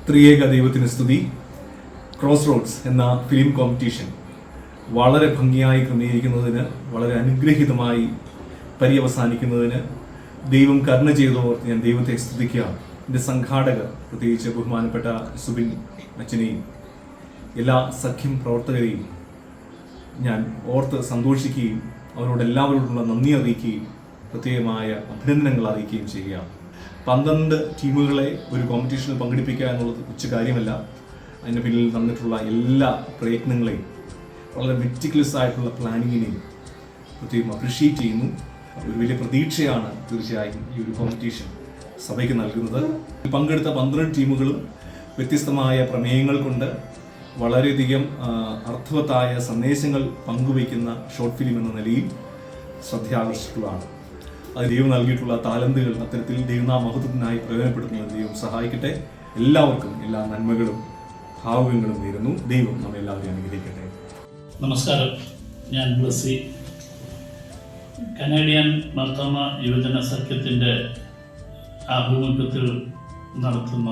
ത്രിയേക ദൈവത്തിന് സ്തുതി. ക്രോസ് റോഡ്സ് എന്ന ഫിലിം കോമ്പറ്റീഷൻ വളരെ ഭംഗിയായി ക്രമീകരിക്കുന്നതിന്, വളരെ അനുഗ്രഹീതമായി പര്യവസാനിക്കുന്നതിന് ദൈവം കരുണ ചെയ്തോർത്ത് ഞാൻ ദൈവത്തെ സ്തുതിക്കുകയാണ്. എൻ്റെ സംഘാടകർ, പ്രത്യേകിച്ച് ബഹുമാനപ്പെട്ട സുബിൻ അച്ഛനെയും എല്ലാ സഖ്യം പ്രവർത്തകരെയും ഞാൻ ഓർത്ത് സന്തോഷിക്കുകയും അവരോട് എല്ലാവരോടുള്ള നന്ദി അറിയിക്കുകയും പ്രത്യേകമായ അഭിനന്ദനങ്ങൾ അറിയിക്കുകയും ചെയ്യുകയാണ്. 12 ടീമുകളെ ഒരു കോമ്പറ്റീഷനിൽ പങ്കെടുപ്പിക്കുക എന്നുള്ളത് കൊച്ചു കാര്യമല്ല. അതിന് പിന്നിൽ നടന്നിട്ടുള്ള എല്ലാ പ്രയത്നങ്ങളെയും, വളരെ മെറ്റിക്കുലസ് ആയിട്ടുള്ള പ്ലാനിങ്ങിനെയും പ്രത്യേകം അപ്രിഷ്യേറ്റ് ചെയ്യുന്നു. ഒരു വലിയ പ്രതീക്ഷയാണ് തീർച്ചയായും ഈ ഒരു കോമ്പറ്റീഷൻ സഭയ്ക്ക് നൽകുന്നത്. പങ്കെടുത്ത 12 ടീമുകളും വ്യത്യസ്തമായ പ്രമേയങ്ങൾ കൊണ്ട് വളരെയധികം അർത്ഥവത്തായ സന്ദേശങ്ങൾ പങ്കുവയ്ക്കുന്ന ഷോർട്ട് ഫിലിം എന്ന നിലയിൽ ശ്രദ്ധയാകർഷിക്കുന്നതാണ്. അത് ദൈവം നൽകിയിട്ടുള്ള താലന്തുകൾ അത്തരത്തിൽ ദൈവനാമഹത്വത്തിനായി പ്രയോജനപ്പെടുത്തുന്നത് ദൈവം സഹായിക്കട്ടെ. എല്ലാവർക്കും എല്ലാ നന്മകളും ഭാവുകങ്ങളും നേരുന്നു. ദൈവം നമ്മെല്ലാവരെയും അനുഗ്രഹിക്കട്ടെ. നമസ്കാരം, ഞാൻ ബ്ലസ്സി. കനേഡിയൻ മർത്തോമ യുവജന സഖ്യത്തിൻ്റെ ആഭിമുഖ്യത്തിൽ നടത്തുന്ന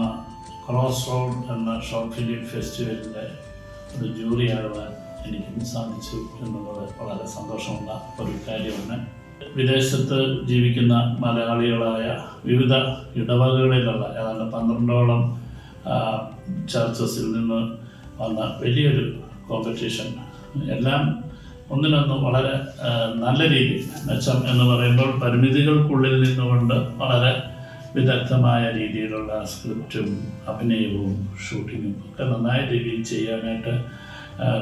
ക്രോസ് റോഡ് എന്ന ഷോർട്ട് ഫിലിം ഫെസ്റ്റിവലിൻ്റെ ഒരു ജൂറിയാകാൻ എനിക്ക് സാധിച്ചു എന്നുള്ളത് വളരെ സന്തോഷമുള്ള ഒരു കാര്യമാണ്. വിദേശത്ത് ജീവിക്കുന്ന മലയാളികളായ വിവിധ ഇടവകകളിലുള്ള ഏതാണ്ട് 12ഓളം ചർച്ചസിൽ നിന്ന് വന്ന വലിയൊരു കോമ്പറ്റീഷൻ, എല്ലാം ഒന്നിനൊന്ന് വളരെ നല്ല രീതിയിൽ, മെച്ചം എന്ന് പറയുമ്പോൾ പരിമിതികൾക്കുള്ളിൽ നിന്നുകൊണ്ട് വളരെ വിദഗ്ധമായ രീതിയിലുള്ള സ്ക്രിപ്റ്റും അഭിനയവും ഷൂട്ടിങ്ങും ഒക്കെ നന്നായ രീതിയിൽ ചെയ്യാനായിട്ട്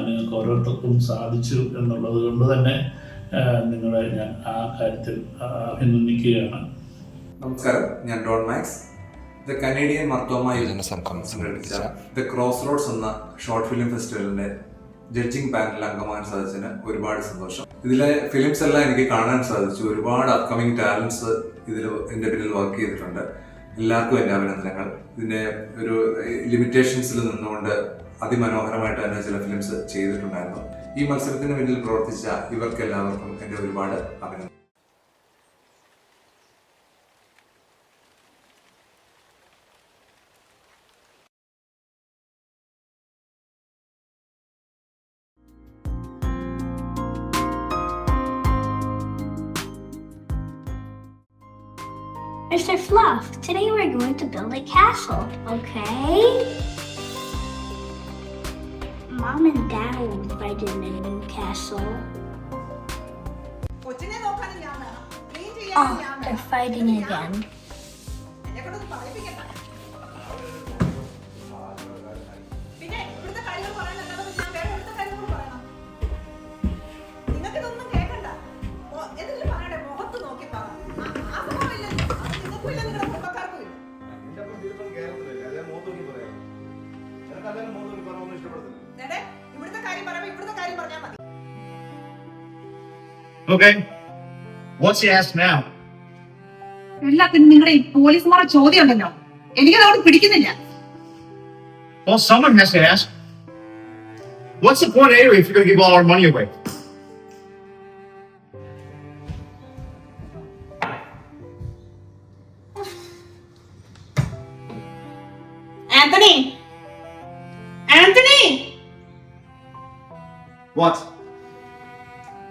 നിങ്ങൾക്ക് ഓരോരുത്തർക്കും സാധിച്ചു എന്നുള്ളത് കൊണ്ട് തന്നെ നിങ്ങളെ ഞാൻ ആ കാര്യത്തിൽ അഭിനന്ദിക്കുകയാണ്. നമസ്കാരം, ഞാൻ Don Max. The Canadian Marthoma യുവജന സംഘം സംഘടിപ്പിച്ച ദ ക്രോസ് റോഡ്സ് എന്ന ഷോർട്ട് ഫിലിം ഫെസ്റ്റിവലിന്റെ ജഡ്ജിങ് പാനലിൽ അംഗമാകാൻ സാധിച്ചതിന് ഒരുപാട് സന്തോഷം. ഇതിലെ ഫിലിംസ് എല്ലാം എനിക്ക് കാണാൻ സാധിച്ചു. ഒരുപാട് അപ്കമിങ് ടാലൻസ് ഇതിൽ എൻ്റെ പിന്നിൽ വർക്ക് ചെയ്തിട്ടുണ്ട്. എല്ലാവർക്കും എൻ്റെ അഭിനന്ദനങ്ങൾ. ഇതിൻ്റെ ഒരു ലിമിറ്റേഷൻസിൽ നിന്നുകൊണ്ട് അതിമനോഹരമായിട്ട് തന്നെ ചില ഫിലിംസ് ചെയ്തിട്ടുണ്ടായിരുന്നു. ഈ മത്സരത്തിന് പിന്നിൽ പ്രവർത്തിച്ച ഇവർക്കെല്ലാവർക്കും എൻ്റെ ഒരുപാട് അഭിനന്ദനം. Mr. Fluff, today we're going to build a castle, okay? Mom and Dad will fight in the new castle. Oh, they're fighting again. Okay, what's he asked now? എല്ലാത്തിനും നിങ്ങളുടെ ഈ പോലീസുമാരുടെ ചോദ്യം ഉണ്ടല്ലോ, എനിക്കതോട് പിടിക്കുന്നില്ല. Well, someone has to ask. What's the point anyway if you're going to give all our money away? Anthony! Anthony! What?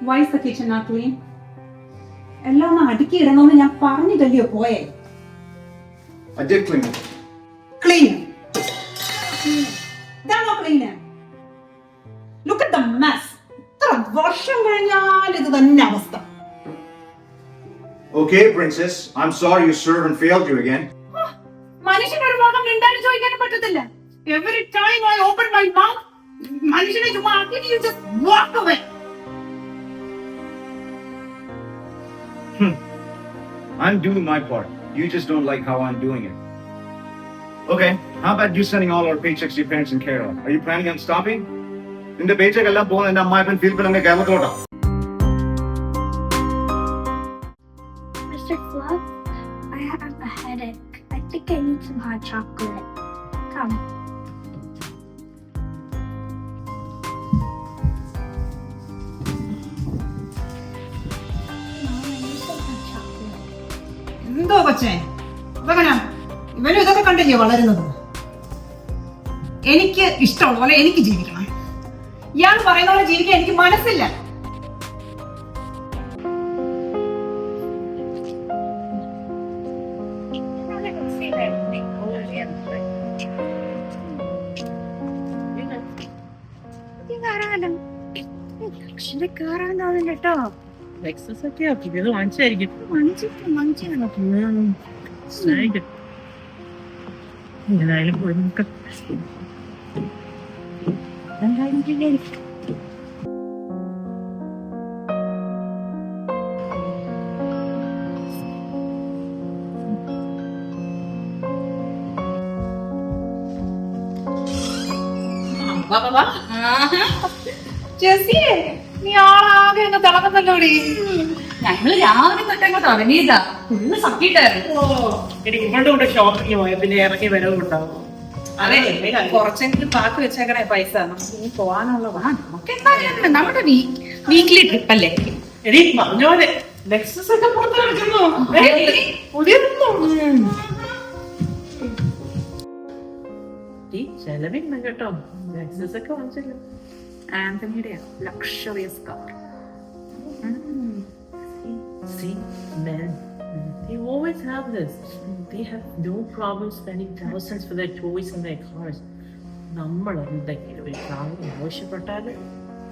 Why is the kitchen not clean? എല്ലാം ഒന്ന് അടുക്കി ഇടണമെന്ന് ഞാൻ പറഞ്ഞിട്ടല്ലയോ പോയേ. I did clean it. Clean. ഇതാണോ clean? Look at the mess. ഇത്ര വർഷം കഴിഞ്ഞാൽ ഇത് തന്നെ അവസ്ഥ. Okay, princess. I'm sorry your servant failed you again. മനുഷ്യനൊരു ഭാഗം മിണ്ടാനും ചോദിക്കാനും പറ്റത്തില്ല. Every time I open my mouth, മനുഷ്യനെ ചുമ്മാ ആക്കിയിട്ട് you just walk away. I'm doing my part. You just don't like how I'm doing it. Okay, how about you sending all our paychecks to your parents in Kerala? Are you planning on stopping? In the paycheck, Allah born and my pen feel in the Kerala. Mr. Fluff, I have a headache. I think I need some hot chocolate. Come. എന്തോ കൊച്ചേ, ഇവനും ഇതൊക്കെ കണ്ടില്ലേ വളരുന്നത്? എനിക്ക് ഇഷ്ടമുള്ള പോലെ എനിക്ക് ജീവിക്കണം. ഇയാൾ പറയുന്ന പോലെ ജീവിക്കാൻ എനിക്ക് മനസ്സില്ല. കേട്ടോ ലെക്സസ് ഒക്കെയാ പുതിയത് വാങ്ങിച്ചായിരിക്കും. ഏതായാലും പോയി നോക്കാം. ജെസ്സിയെ, നീ ആളാകെ ഒന്ന് തിളങ്ങുന്നല്ലോടി. ഞങ്ങള് രാവിലെ തൊട്ടങ്ങ് തുടങ്ങിയതാ. ഫുള്ള് സക്കിട്ടായിരുന്നു. എനിക്ക് ഇങ്ങോട്ട് ഷോപ്പിംഗ് പോയ പിന്നെ ഇറങ്ങി വരവും ഉണ്ടാവും. അതെ, കുറച്ചെങ്കിലും ബാക്കി വെച്ചേക്കണേ പൈസ. നമുക്ക് പോവാനുള്ളതാ. നമുക്ക് എന്തായാലും നമ്മുടെ വീക്ക്ലി ട്രിപ്പ് അല്ലേ? എടി പറഞ്ഞോലെ ലെക്സസ് ഒക്കെ പുറത്ത് കിടക്കുന്നു. പുതിയതൊന്നും ചെലവില്ല കേട്ടോ. ലെക്സസ് ഒക്കെ വാങ്ങിച്ചല്ലോ. ആന്റണിയുടെ luxurious car. See, men, they always have this. They have no problem spending thousands for their toys and their cars. നമ്മൾ എന്തെങ്കിലും ഒരു കാര്യം ആവശ്യപ്പെട്ടാൽ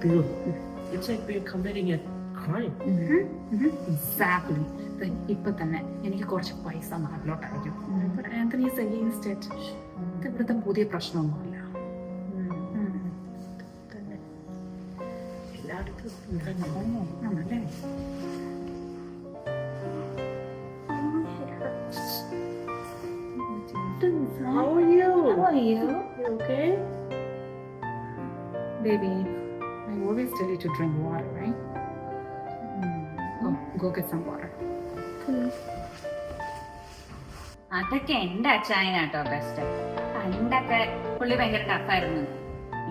തീർന്നു. It's like we're committing a crime. Exactly. ഇപ്പൊ തന്നെ എനിക്ക് കുറച്ച് പൈസ നാട്ടിലോട്ടായിരിക്കും. Antony is against it. ഇത് ഇവിടുത്തെ പുതിയ പ്രശ്നമൊന്നുമല്ല. എല്ലായിടത്തും ആണല്ലേ? How are you? How are you? You okay? Baby, I always tell you to drink water, right? Go get some water. അതൊക്കെ എന്റെ അച്ചായനാട്ടോ ബെസ്റ്റ്. പണ്ടൊക്കെ പുള്ളി ഭയങ്കര ടഫായിരുന്നു.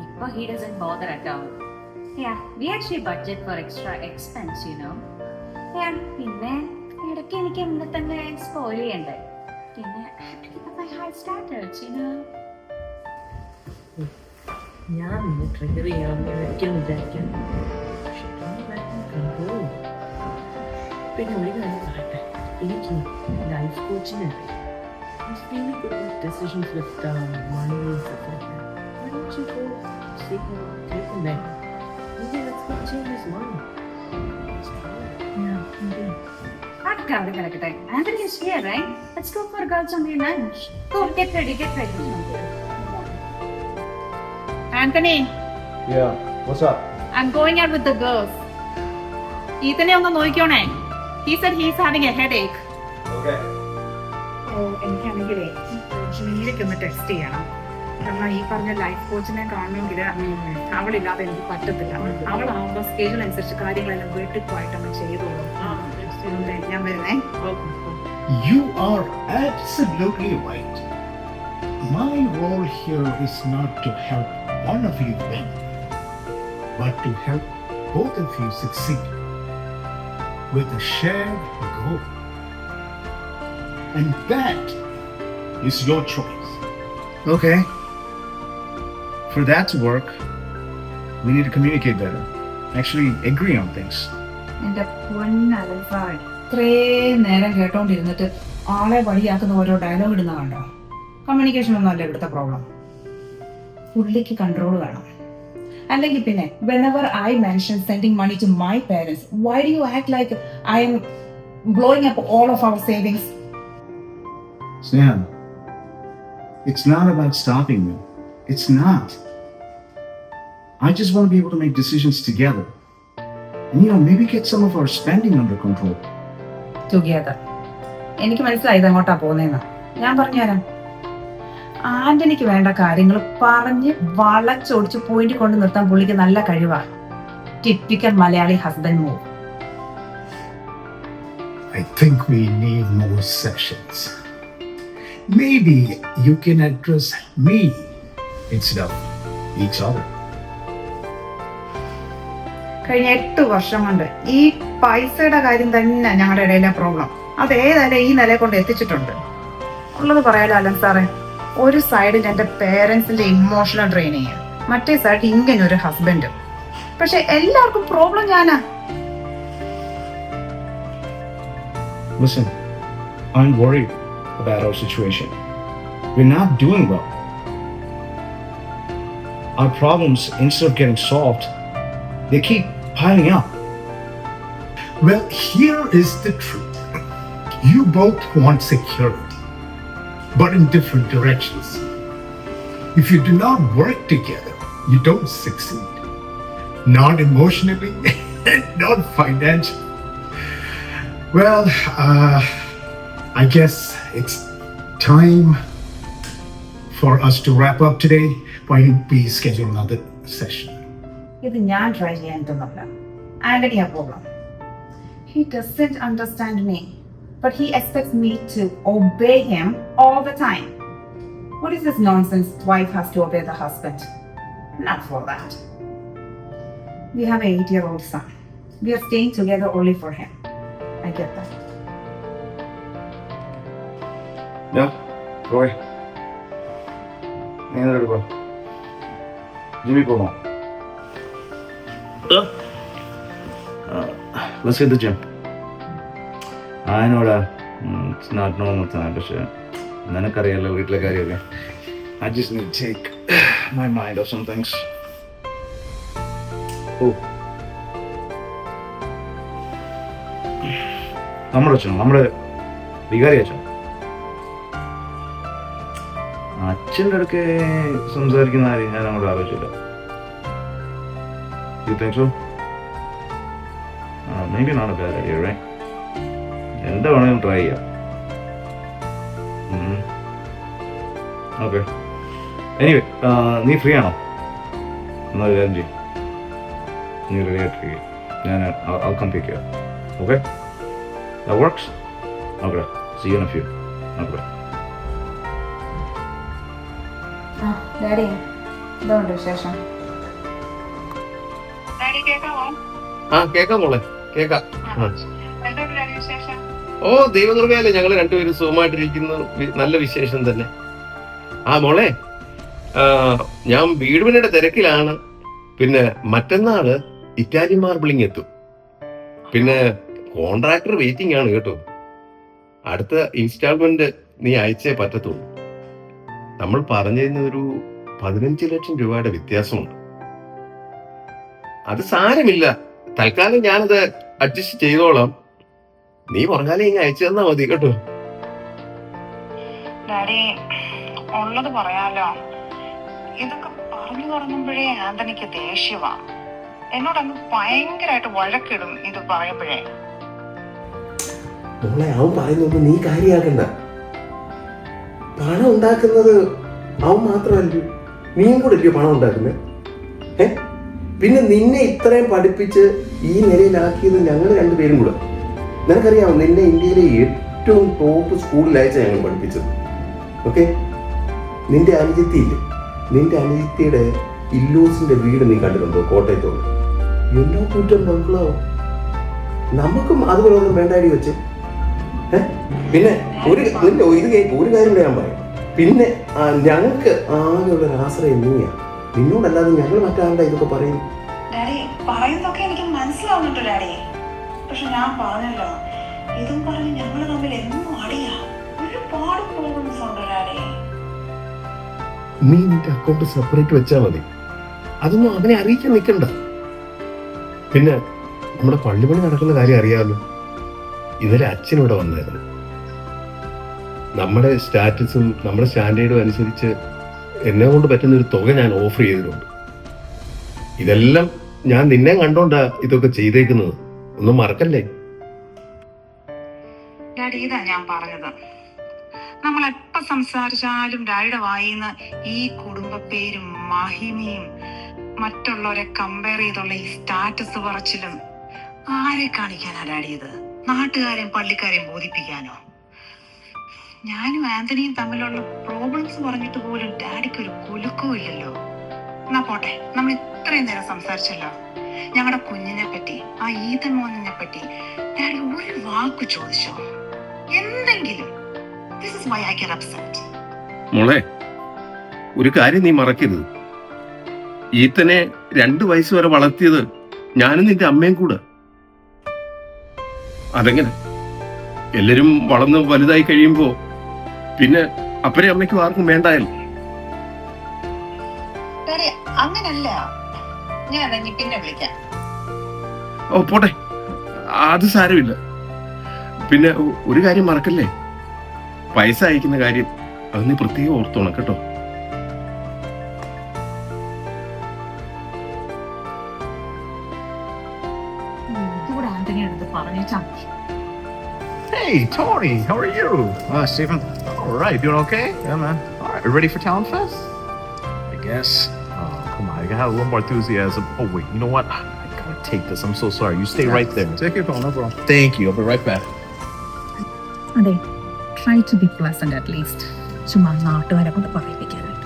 ഇപ്പൊ he doesn't bother at all. Yeah, we actually budget for extra expense, you know. Yeah, പിന്നെ ഇടയ്ക്ക് എനിക്ക് എന്നെ തന്നെ സ്പോയിൽ ചെയ്യണ്ടേ. പിന്നെ I have to keep up my high standards, you know. ഞാൻ നിന്നെ ട്രിഗർ ചെയ്യാമെന്ന് ഒരിക്കലും വിചാരിക്കാൻ. പിന്നെ ഒരു കാര്യം പറയട്ടെ, എനിക്ക് ലൈഫ് കോച്ചിങ് അറിയാം. He's really good with decisions with money and stuff like that. Why don't you go see him, take him there? Maybe that's gonna change his mind. Yeah, maybe. അതൊക്കെ അവിടെ കിടക്കട്ടെ. Anthony is here, right? Let's go for girls only lunch. Go, get ready, get ready. Anthony, Yeah, what's up? I'm going out with the girls. ഈതനെ ഒന്ന് നോക്കിക്കോണേ. He said he's having a headache. Okay. എനിക്കാണെങ്കിലേ ജില്ലയ്ക്ക് ഒന്ന് test ചെയ്യണം. കാരണം ഈ പറഞ്ഞ life കോച്ചിനെ കാണണമെങ്കിൽ അവളില്ലാതെ എനിക്ക് പറ്റത്തില്ല. അവളാവുമ്പോൾ സ്കെയിൽ അനുസരിച്ച് കാര്യങ്ങളെല്ലാം വീട്ടിൽ നമ്മൾ ചെയ്തോളൂ. ഞാൻ വരുന്നേ. You are absolutely right. My role here is not to help one of you win, but to help both of you succeed with a shared goal. And that is your choice. Okay. For that to work, we need to communicate better. Actually, agree on things. എന്റെ പൊന്നലസ, ഇത്രയും നേരം കേട്ടോണ്ടിരുന്നിട്ട് ആളെ വഴിയാക്കുന്ന ഓരോ dialogue ഇടുന്ന കണ്ടോ? Communication ഒന്നും അല്ല ഇവിടുത്തെ പ്രോബ്ലം. പുള്ളിക്ക് കൺട്രോൾ വേണം. അല്ലെങ്കിൽ പിന്നെ whenever I mention sending money to my parents, why do you act like I am blowing up all of our savings? Sneha, it's not about stopping you. It's not. I just want to be able to make decisions together. And maybe get some of our spending under control. Together. എനിക്ക് മനസ്സിലായി ഇതെങ്ങോട്ടാ പോകുന്നതെന്ന്. ഞാൻ പറഞ്ഞുതരാം. ആന്റണിക്ക് വേണ്ട കാര്യങ്ങൾ പറഞ്ഞ് വളച്ചൊടിച്ച് point കൊണ്ട് നിർത്താൻ പുള്ളിക്ക് നല്ല കഴിവാണ്. Typical Malayali husband move. I think we need more sessions. Maybe you can address me instead of each other. കഴിഞ്ഞ 8 വർഷം കൊണ്ട് ഈ പൈസയുടെ കാര്യം തന്നെ ഞങ്ങളുടെ ഇടയിലെ പ്രോബ്ലം. അത് ഏതായാലും ഈ നിലയെ കൊണ്ട് എത്തിച്ചിട്ടുണ്ട്. ഉള്ളത് പറയാലോ അലൻ സാറേ. ഒരു സൈഡിൽ എൻ്റെ പേരൻസിന്റെ ഇമോഷണൽ ഡ്രെയിനിങ്, മറ്റേ സൈഡിൽ ഇങ്ങനെ ഒരു ഹസ്ബൻഡ്. പക്ഷെ എല്ലാവർക്കും പ്രോബ്ലം ഞാനാ. Listen, I'm worried about our situation. We're not doing well. Our problems, instead of getting solved, they keep piling up. Well, here is the truth. You both want security, but in different directions. If you do not work together, you don't succeed. Not emotionally, not financially. Well, I guess it's time for us to wrap up today. Why don't we schedule another session? ഇത് ഞാൻ try ചെയ്യാനിട്ടൊന്നുമല്ല. Antony ആ problem. He doesn't understand me, but he expects me to obey him all the time. What is this nonsense? Wife has to obey the husband. Not for that. We have an 8-year-old son. We are staying together only for him. I get that. Yeah, Roy. Neither go. Jimmy, go on. Let's hit the gym. I know that it's not normal time, but nanakkariyalla veetile kariyale. I just need to take my mind off some things. Oh. നമ്മുടെ വികാരി അച്ഛൻ അച്ഛൻ്റെ അടുക്കെ സംസാരിക്കുന്ന കാര്യം ഞാൻ അങ്ങോട്ട് ആലോചിച്ചില്ല. You think so? Maybe not a bad idea, right? എന്താ വേണമെങ്കിലും ട്രൈ ചെയ്യാം. ഓക്കെ. എനിവേ, നീ ഫ്രീ ആണോ? എന്നൊരു കാര്യം ചെയ്യും, നീ റെഡി ആയിട്ടിരിക്കും, ഞാൻ I'll come pick you up. Okay? That works? Okay. See you in a few. Okay. Daddy, എന്തുകൊണ്ട് വിശേഷം? കേക്കാം മോളെ, കേക്കാം. ഓ, ദൈവകൃപയല്ലേ ഞങ്ങൾ രണ്ടുപേരും സുഖമായിട്ടിരിക്കുന്നു. നല്ല വിശേഷം തന്നെ. മോളെ, ഞാൻ വീട് പണിയുടെ തിരക്കിലാണ്. പിന്നെ മറ്റന്നാള് ഇറ്റാലിയൻ മാർബിളിങ് എത്തും. പിന്നെ കോൺട്രാക്ടർ വെയിറ്റിംഗ് ആണ് കേട്ടോ. അടുത്ത ഇൻസ്റ്റാൾമെന്റ് നീ അയച്ചേ പറ്റത്തുള്ളൂ. നമ്മൾ പറഞ്ഞതിന് ഒരു 15 ലക്ഷം രൂപയുടെ വ്യത്യാസമുണ്ട്. അത് സാരമില്ല, തൽക്കാലം ഞാനത് അഡ്ജസ്റ്റ് ചെയ്തോളാം. നീ പറഞ്ഞാലേ ഇങ്ങനെ അയച്ചു തന്നാ മതി കേട്ടോ. ഡാഡി, ഉള്ളത് പറയാലോ, ഇതൊക്കെ പറഞ്ഞു തുടങ്ങുമ്പോഴേ ആന്റണിക്ക് ദേഷ്യവാ. എന്നോടങ്ങ് ഭയങ്കരമായിട്ട് വഴക്കിടും ഇത് പറയുമ്പോഴേ. മോളെ, അവൻ പറയുന്നൊന്നും നീ കാര്യമാക്കണ്ട. പണം ഉണ്ടാക്കുന്നത് അവൻ മാത്രമല്ല, നീയും കൂടെ അല്ലയോ പണം ഉണ്ടാക്കുന്നത്. പിന്നെ നിന്നെ ഇത്രയും പഠിപ്പിച്ച് ഈ നിലയിലാക്കിയത് ഞങ്ങൾ രണ്ടുപേരും കൂടെ. നിനക്കറിയാമോ, നിന്നെ ഇന്ത്യയിലെ ഏറ്റവും ടോപ്പ് സ്കൂളിലയച്ച ഞങ്ങൾ പഠിപ്പിച്ചത്. ഓക്കെ? നിന്റെ അനുജത്തിയില്ലേ, നിന്റെ അനുജത്തിയുടെ ഇല്ലൂസിന്റെ വീട് നീ കണ്ടിട്ടുണ്ടോ? കോട്ടയത്തോട് എന്നോ കൂറ്റം ബംഗ്ലാവോ. നമുക്കും അതുപോലെ ഒന്നും വേണ്ടാടി വെച്ച്. പിന്നെ ഒരു കാര്യം ഞാൻ പറയാം. പിന്നെ ഞങ്ങൾക്ക് ആകെയുള്ളൊരു ആശ്രയം നീയാ. നിന്നോടല്ലാതെ ഞങ്ങൾ മറ്റാരുടെ ഇതൊക്കെ പറയും. ഡാഡി, പറയുന്നതൊക്കെ എനിക്ക് മനസ്സിലാവുന്നുണ്ട് ഡാഡി. പക്ഷെ ഞാൻ പറഞ്ഞല്ലോ, ഇതും പറഞ്ഞ് ഞങ്ങൾ തമ്മിൽ എന്നും അടിയാ. ഒരുപാട് പ്രോബ്ലംസ് ഉണ്ട് ഡാഡി. നീ നിന്റെ അക്കൗണ്ട് സെപ്പറേറ്റ് വെച്ചാൽ മതി. അതൊന്നും അവനെ അറിയിക്കാൻ നിൽക്കണ്ട. പിന്നെ നമ്മുടെ പള്ളിപ്പണി നടക്കുന്ന കാര്യം അറിയാമല്ലോ. ഇന്നലെ അച്ഛനിവിടെ വന്നായിരുന്നു. നമ്മുടെ സ്റ്റാറ്റസും നമ്മുടെ സ്റ്റാൻഡേർഡും അനുസരിച്ച് എന്നെ കൊണ്ട് പറ്റുന്ന ഒരു തുക ഞാൻ ഓഫർ ചെയ്തിട്ടുണ്ട്. ഇതെല്ലാം ഞാൻ നിന്നെ കണ്ടോണ്ടാ ഇതൊക്കെ ചെയ്തേക്കുന്നത്. ഒന്നും മറക്കല്ലേ. ഡാഡി, ഇതാ ഞാൻ പറഞ്ഞത്. നമ്മൾ എപ്പോ സംസാരിച്ചാലും ഡാഡിയുടെ വായിന്ന് ഈ കുടുംബ പേരും മഹിമയും മറ്റുള്ളവരെ കമ്പയർ ചെയ്തുള്ള ഈ സ്റ്റാറ്റസ് പറച്ചിലും ആരെ കാണിക്കാനാ ഡാഡി ഇത്? നാട്ടുകാരെയും പള്ളിക്കാരെയും ബോധിപ്പിക്കാനോ? ഞാനും ആന്റണിയും തമ്മിലുള്ള പ്രോബ്ലംസ് പറഞ്ഞിട്ട് പോലും ഡാഡിക്ക് ഒരു കുലുക്കവും ഇല്ലല്ലോ. എന്നാ പോട്ടെ, നമ്മൾ ഇത്രയും നേരം സംസാരിച്ചല്ലോ. ഞങ്ങളുടെ കുഞ്ഞിനെ പറ്റി, ആ ഈതൻ മോനെ പറ്റി ഡാഡി ഒരു വാക്ക് ചോദിച്ചോ? എന്തെങ്കിലും? This is why I get upset. മോളെ, ഒരു കാര്യം നീ മറക്കരുത്, ഈത്തനെ 2 വയസ്സ് വരെ വളർത്തിയത് ഞാനും നിന്റെ അമ്മയും കൂടെ. അതെങ്ങനെ? എല്ലാരും വളർന്ന് വലുതായി കഴിയുമ്പോ പിന്നെ അപ്പനെ അമ്മയ്ക്കും ആർക്കും വേണ്ടായല്ലോ. അങ്ങനല്ല, ഞാൻ പിന്നെ വിളിക്കാം. ഓ പോട്ടെ, അത് സാരമില്ല. പിന്നെ ഒരു കാര്യം മറക്കല്ലേ, പൈസ അയക്കുന്ന കാര്യം അത് നീ പ്രത്യേകം ഓർത്തോണം കേട്ടോ. ഇതുകൂടെ ആന്റണി എടുത്ത് പറഞ്ഞേച്ചാ. Hey, Tony, how are you? Stephen. All right, doing okay? Yeah, man. All right, ready for Talent Fest? I guess. Oh, come on, I gotta have a little more enthusiasm. Oh, wait, you know what? I gotta take this. I'm so sorry. You stay right there. Take your phone, no problem. Thank you. I'll be right back. അതെ, try to be pleasant at least. ചുമ്മാ നാട്ടുകാരെ കൊണ്ട് പറയിപ്പിക്കാനായിട്ട്.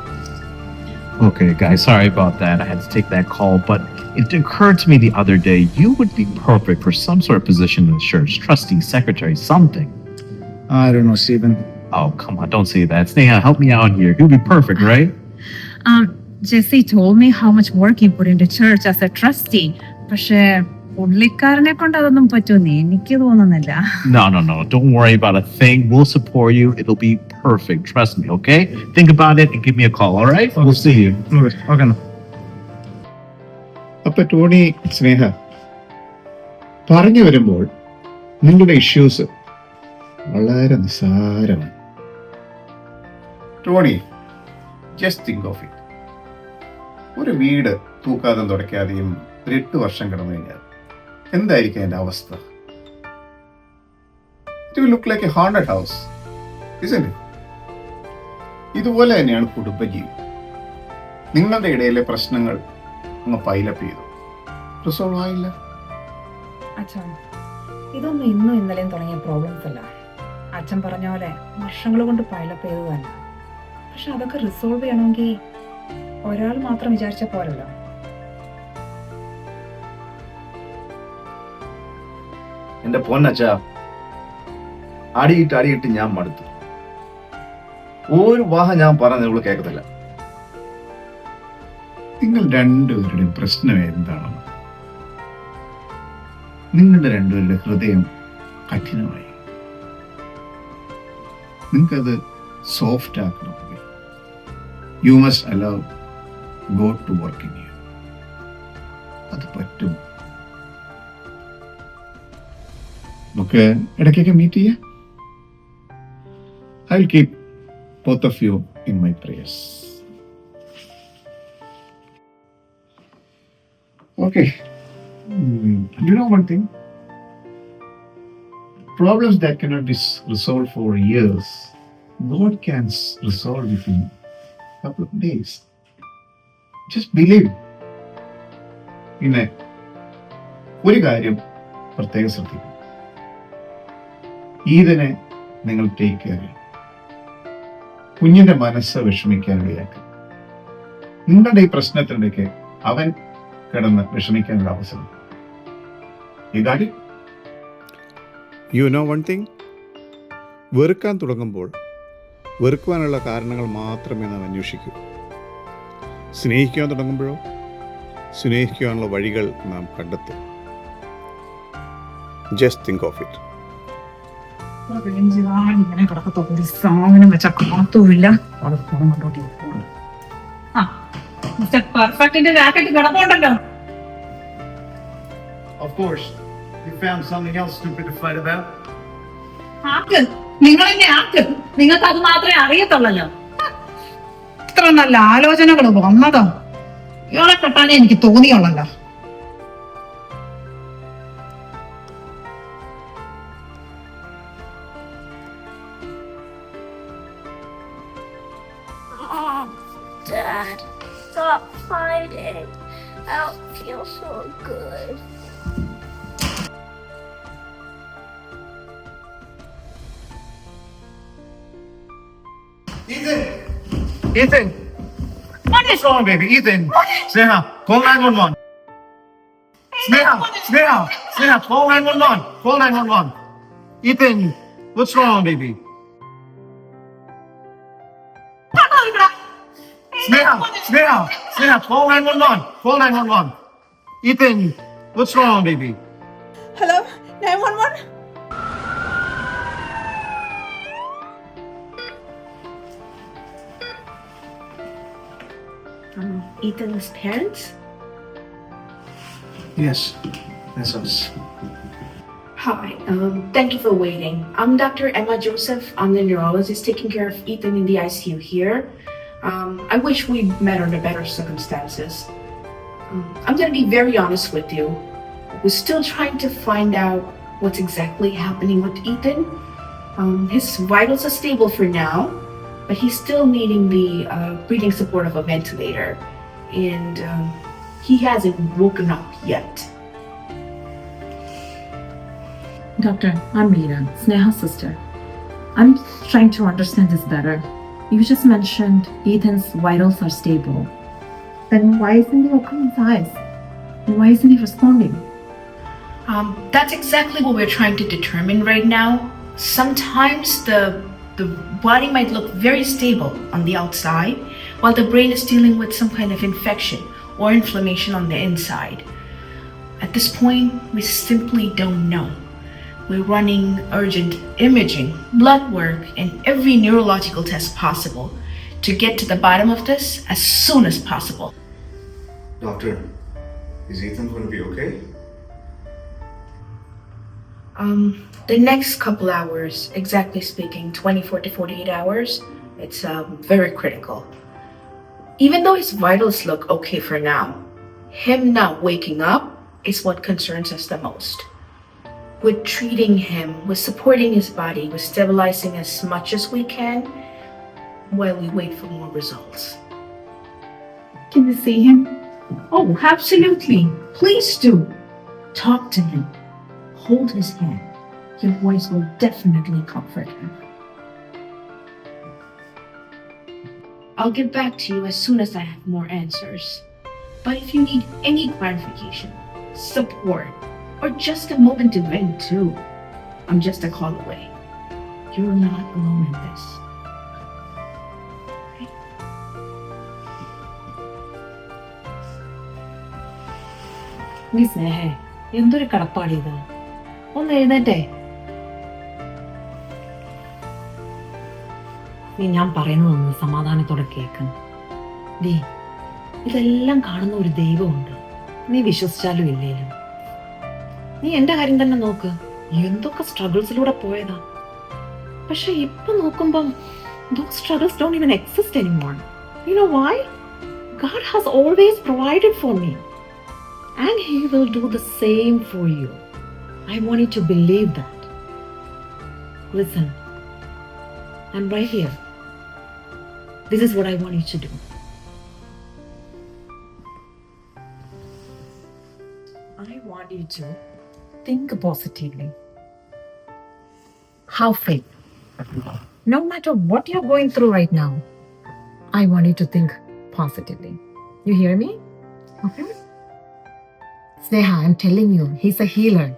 Okay, guys, sorry about that. I had to take that call, but it occurred to me the other day, you would be perfect for some sort of position in the church, trustee, secretary, something. I don't know, Stephen. Oh, come on, don't say that. Sneha, help me out here. You'll be perfect, right? Jesse told me how much work you put into church as a trustee. പക്ഷേ പുള്ളിക്കാരനെ കൊണ്ട് അതൊന്നും പറ്റുമെന്ന് എനിക്ക് തോന്നുന്നില്ല. No. Don't worry about a thing. We'll support you. It'll be perfect. Trust me, okay? Think about it and give me a call, all right? We'll see you. Okay. അപ്പൊ Tony, സ്നേഹ, പറഞ്ഞു വരുമ്പോൾ നിങ്ങളുടെ ഇഷ്യൂസ് വളരെ നിസ്സാരമാണ്. Tony, just think of it. ഒരു വീട് തൂക്കാതെ തുടയ്ക്കാതെയും 8 വർഷം കിടന്നു കഴിഞ്ഞാൽ എന്തായിരിക്കും അതിന്റെ അവസ്ഥ? It will look like a haunted house, isn't it? ഇതുപോലെ തന്നെയാണ് കുടുംബജീവിതം. നിങ്ങളുടെ ഇടയിലെ പ്രശ്നങ്ങൾ ഒന്ന് പൈലപ്പ് ചെയ്തു, റിസോൾവ് ആയില്ല. അച്ഛാ, ഇതൊന്നും ഇന്നും ഇന്നലെയും തുടങ്ങിയ പ്രോബ്ലംസ് അല്ല. അച്ഛൻ പറഞ്ഞ പോലെ വർഷങ്ങൾ കൊണ്ട് പൈലപ്പ് ചെയ്തത് തന്നെ. പക്ഷെ അതൊക്കെ റിസോൾവ് ചെയ്യണമെങ്കിൽ ഒരാൾ മാത്രം വിചാരിച്ച പോലല്ലോ. എന്റെ പൊന്നച്ചാ, അടിയിട്ട് ഞാൻ മടുത്തു. ഒരു വാഹം ഞാൻ പറഞ്ഞത് ഇവള് കേൾക്കത്തില്ല. നിങ്ങൾ രണ്ടുപേരുടെയും പ്രശ്നം എന്താണെന്ന്, നിങ്ങളുടെ രണ്ടുപേരുടെ ഹൃദയം കഠിനമായി. നിങ്ങൾക്കത് സോഫ്റ്റ് ആക്കണമെങ്കിൽ you must allow God to work in you. അത് പറ്റും. നമുക്ക് ഇടയ്ക്കൊക്കെ മീറ്റ് ചെയ്യാം. I will keep both of you in my prayers. Okay. You know one thing? Problems that cannot be resolved for years, God can resolve it in a couple of days. Just believe. പിന്നെ ഒരു കാര്യം പ്രത്യേകം ശ്രദ്ധിക്കും. ഈദനെ നിങ്ങൾ take care ചെയ്യണം. കുഞ്ഞിന്റെ മനസ്സ് വിഷമിക്കാൻ ഇടയാക്കും. നിങ്ങളുടെ ഈ പ്രശ്നത്തിനിടയ്ക്ക് അവൻ കിടന്ന് വിഷമിക്കാനുള്ള അവസരം. യു നോ വൺ തിങ്, വെറുക്കാൻ തുടങ്ങുമ്പോൾ വെറുക്കുവാനുള്ള കാരണങ്ങൾ മാത്രമേ നാം അന്വേഷിക്കൂ. സ്നേഹിക്കാൻ തുടങ്ങുമ്പോഴോ സ്നേഹിക്കുവാനുള്ള വഴികൾ നാം കണ്ടെത്തും. Just think of it. ഇങ്ങനെ കിടക്കത്തൊരു സാധനം വെച്ചാൽ കാത്തുമില്ല. അവിടെ ഫോൺ കണ്ടോണ്ടിരിക്കും. പെർഫെക്റ്റിന്റെ ജാക്കറ്റ് കിടപ്പുണ്ടല്ലോ. Of course, you found something else stupid to fight about. ആക്ക്, നിങ്ങൾ എന്നെ ആക്ക്. നിങ്ങൾക്ക് അത് മാത്രമേ അറിയത്തുള്ളല്ലോ. ഇത്ര നല്ല ആലോചനകൾ വന്നതോ ഇയാളെ കെട്ടാനേ എനിക്ക് തോന്നിയുള്ളല്ലോ. Dad, stop fighting. I don't feel so good. Ethan! What is wrong, baby? Ethan! Sneha, call 911. Sneha, call 911. Call 911. Ethan, what's wrong, baby? Sneha, call 911. Call 911. Ethan, what's wrong, baby? Hello, 911. Ethan's parents? Yes, that's us. Hi, thank you for waiting. I'm Dr. Emma Joseph. I'm the neurologist taking care of Ethan in the ICU here. I wish we met under better circumstances. I'm going to be very honest with you. We're still trying to find out what's exactly happening with Ethan. His vitals are stable for now, but he's still needing the breathing support of a ventilator. And he hasn't woken up yet. Doctor, I'm Meera, Sneha's sister. I'm trying to understand this better. You just mentioned Ethan's vitals are stable. Then why isn't he opening his eyes? And why isn't he responding? That's exactly what we're trying to determine right now. Sometimes the body might look very stable on the outside, while the brain is dealing with some kind of infection or inflammation on the inside. At this point, we simply don't know. We're running urgent imaging, blood work, and every neurological test possible to get to the bottom of this as soon as possible. Doctor, is Ethan going to be okay? The next couple hours, exactly speaking, 24 to 48 hours, it's very critical. Even though his vitals look okay for now, him not waking up is what concerns us the most. We're treating him, we're supporting his body, we're stabilizing as much as we can while we wait for more results. Can we see him? Oh, absolutely. Please do. Talk to him. Hold his hand. Your voice will definitely comfort him. I'll get back to you as soon as I have more answers. But if you need any clarification, support, or just a moment to vent too, I'm just a call away. You're not alone in this. നീ സ്നേഹേ എന്തൊരു കടപ്പാടിയത് ഒന്ന് എഴുന്നേറ്റേ നീ ഞാൻ പറയുന്നതൊന്ന് സമാധാനത്തോടെ കേൾക്കണം ദേ ഇതെല്ലാം കാണുന്ന ഒരു ദൈവമുണ്ട് നീ വിശ്വസിച്ചാലും ഇല്ലേലും നീ എന്റെ കാര്യം തന്നെ നോക്ക് എന്തൊക്കെ സ്ട്രഗിൾസിലൂടെ പോയതാ പക്ഷെ ഇപ്പൊ നോക്കുമ്പം those struggles don't even exist anymore. You know why? God has always provided for me. And He will do the same for you. I want you to believe that. Listen, I'm right here. This is what I want you to do. I want you to think positively. Have faith. No matter what you're going through right now, I want you to think positively. You hear me? Okay? Sneha, I'm telling you, He's a healer.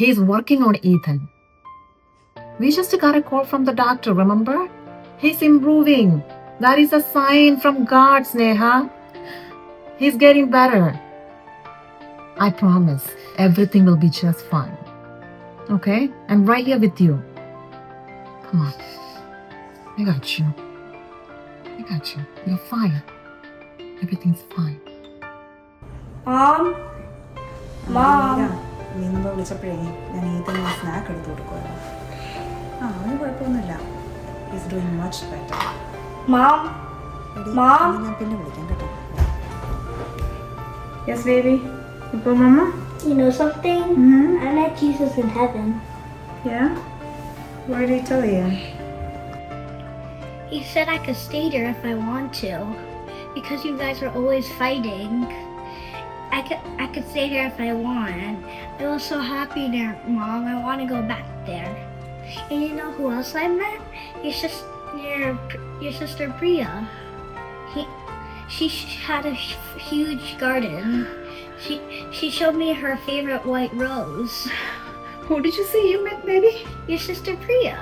He's working on Ethan. We just got a call from the doctor, remember? He's improving. That is a sign from God, Sneha. He's getting better. I promise everything will be just fine. Okay? I'm right here with you. Come on. I got you. I got you. You're fine. Everything's fine. Mom? Mom? നീ മുമ്പ് വിളിച്ചപ്പോഴേ ഞാൻ ഈത്തന്നെ snack എടുത്ത് കൊടുക്കുമായിരുന്നു അവന് കുഴപ്പമൊന്നുമില്ല is doing much better Mom? Mom? ഞാൻ പിന്നെ വിളിക്കാം കേട്ടോ യെസ് ബേബി ഇപ്പോൾ മമ്മ You know something? I met Jesus in heaven. Yeah? What did he tell you? He said I could stay there if I want to. Because you guys are always fighting. I could stay there if I want. I was so happy there, Mom. I want to go back there. And you know who else I met? Your sister Priya. She had a huge garden. She showed me her favorite white rose. Who did you say you met, baby? Your sister Priya.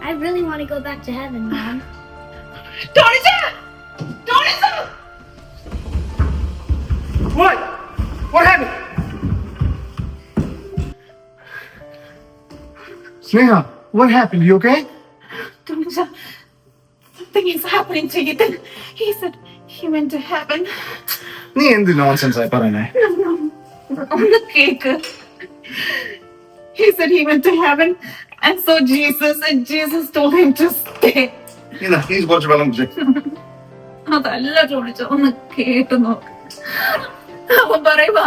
I really want to go back to heaven, Mom. Tonija! Tonija! What? What happened? Sneha, what happened? You okay? Tonija, something is happening to Ethan. He said he went to heaven. നീ എന്ത് nonsense ആയി പറയുന്നേ? On the cake. He said he went to heaven and saw Jesus and Jesus told him to stay. ഇതാ, please കുറച്ച് വെള്ളം കുടിച്ചേ. അതല്ല ചോദിച്ചോ, ഒന്ന് കേട്ടു നോക്ക്. അവൻ പറയുവാ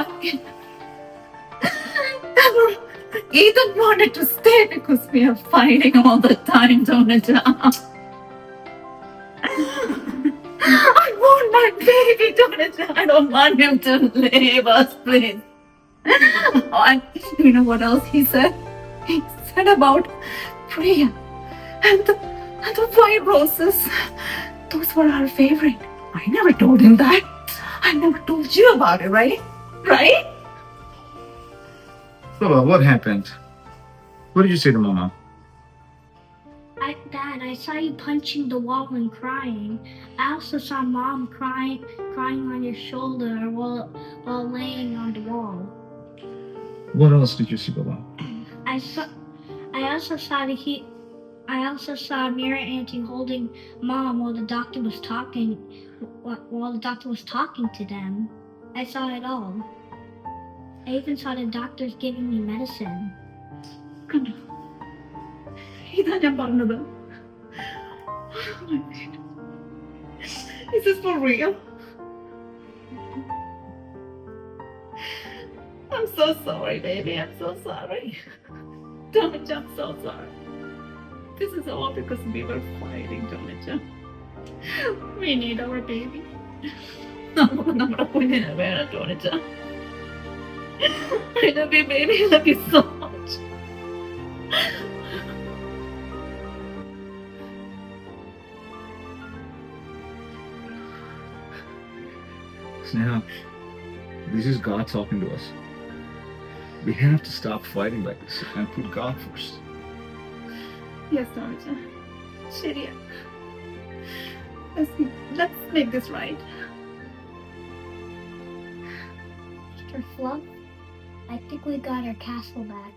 Ethan wanted to stay because we are fighting all the time, Tonija. I want my baby, Tonija. I don't want him to leave us, please. And you know what else he said? He said about Priya and the white roses. Those were our favorite. I never told him that. I never told you about it, right? Right? So, what happened? What did you say to Mama? Dad, I saw you punching the wall and crying. I also saw Mom crying on your shoulder while laying on the wall. What else did you see, Baba? I also saw Mira Auntie holding Mom while the doctor was talking to them. I saw it all. I even saw the doctors giving me medicine. ഇതാ ഞാൻ പറഞ്ഞത്. Is this for real? I'm so sorry, baby. I'm so sorry. Tonija, I'm so sorry. This is all because we were fighting, Tonija. We need our baby. നമുക്ക് നമ്മുടെ കുഞ്ഞിനെ വേണം, Tonija. I love you, baby. I love you so much. Sneha, this is God talking to us. We have to stop fighting like this and put God first. Yes, Tonija. ശരിയാ. Let's make this right. Mr. Fluff, I think we got our castle back.